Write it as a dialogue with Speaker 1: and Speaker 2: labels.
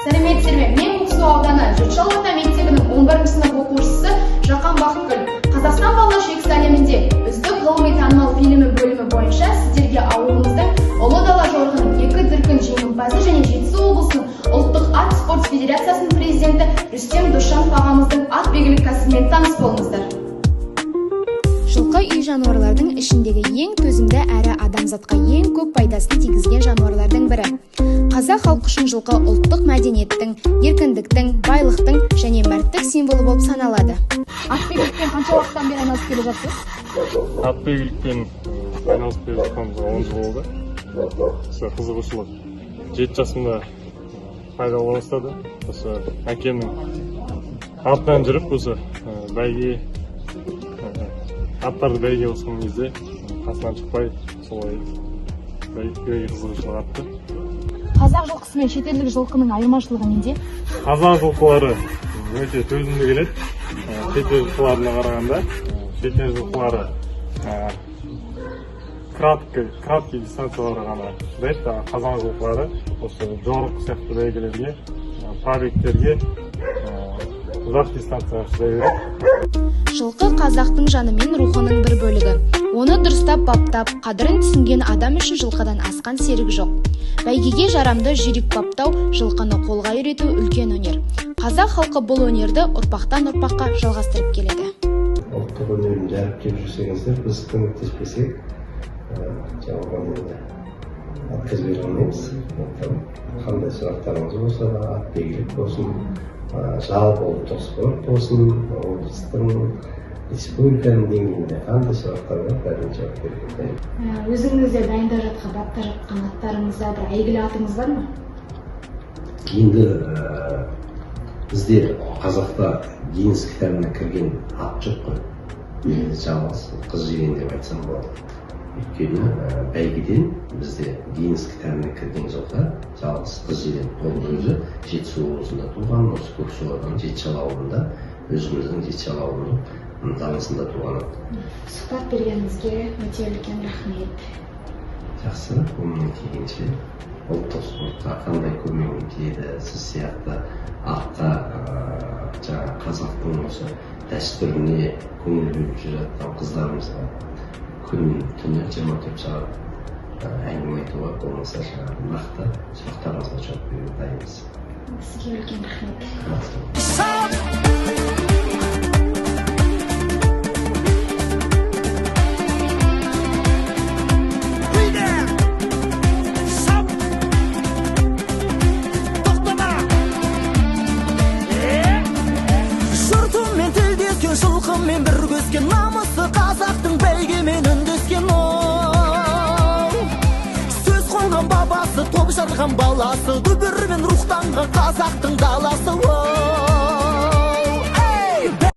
Speaker 1: Сәлеметсіздер ме? Мен Көксу ауданы Жетішал орта мектебінің 11 сынып оқушысы Жақан Бақытгүл. Қазақстан балалар шексіз әлемінде үздік ғылыми танымал фильмі бөлімі бойынша сіздерге ауылымыздың Ұлы дала жорығының 2 дүркін жеңімпазы және Жетісу облысының ұлттық ат спорт федерациясының президенті Рүстем Досжанов ағамыздың ат бегілік кәсібімен таныс болыңыздар.
Speaker 2: Жылқы үй жануарлардың ішіндегі ең төзімді әрі адамзатқа ең көп пайдасын тигізген жануарлардың бірі. Қазақ халқы үшін жылқы ұлттық мәдениеттің, еркіндіктің, байлықтың және мәрттік символы болып саналады.
Speaker 1: Ат бегілікпен қанша уақыттан бері айналысып келе жатсыз?
Speaker 3: Ат бегілікпен айналысып келе жатқанымызға 10 жыл болды. Қызығушылық 7 жасымда пайда бола бастады. Осы әкемнің артынан жүріп, осы бәйге аттарды бәйге қосқан кезде қасынан шықпай, солай бәйге қызығушылық артты.
Speaker 1: Қазақ жылқысы мен шетелдік жылқының айырмашылығы неде?
Speaker 3: Қазақ жылқылары өте төзімді келеді. Шетел жылқыларына қарағанда, шетел жылқылары краткий дистанцияларға ғана шыдайды. Қазақ жылқылары осы жорық сияқты бәйгелерге, пробегтерге ұзақ дистанцияға шыдай береді.
Speaker 2: Жылқы қазақтың жаны мен рухының бір бөлігі. Оны дұрыстап баптап, қадірін түсінген адам үшін жылқыдан асқан серік жоқ. Бәйгеге жарамды жүйрік баптау, жылқыны қолға үйрету үлкен өнер. Қазақ халқы бұл өнерді ұрпақтан ұрпаққа жалғастырып келеді.
Speaker 4: Ұлттық өнерін дәріптеп жүрсеңіздер, біз көмектеспесек, отказ бере алмаймыз. Қандай сұрақтарыңыз болса да, ат бегілік болсын, жалпы ұлттық спорт болсын, облыстың, республиканың деңгейінде қандай сұрақтар бар, бәрін жауап беруге.
Speaker 1: Өзіңізде дайындап жатқан, бапта жатқан аттарыңызда бір әйгілі атыңыз бар ма?
Speaker 4: Енді бізде қазақта Гиннес кітабына кірген ат жоқ қой. Енді жалғыз қыз жеген деп айтсам болады. Өйткені бәйгеден бізде Гиннес кітабына кірген жылғы жалғыз қыз жеген. Ол өзі Жетісу облысында туған, осы Көксу ауданы Жетішал ауылында, өзіміздің Жетішал ауылының даласында туған ат.
Speaker 1: Сұхбат бергеніңізге өте үлкен рахмет.
Speaker 4: Жақсы, қолымнан келгенше ұлттық спортқа қандай көмегім тиеді, сіз сияқты атқа жаңа қазақтың осы дәстүріне көңіл бөліп жүріп жатқан қыздарымызға күн түні 24 сағат әңгіме айтуға, болмаса жаңағы нақты сұрақтарыңызға жауап беруге дайынбыз.
Speaker 1: Сізге үлкен рахмет.
Speaker 5: Жылқымен бір көзген намысы қазақтың бәйгемен үндескен ол. Сөз қонған бабасы, топ жарған баласы, дүбір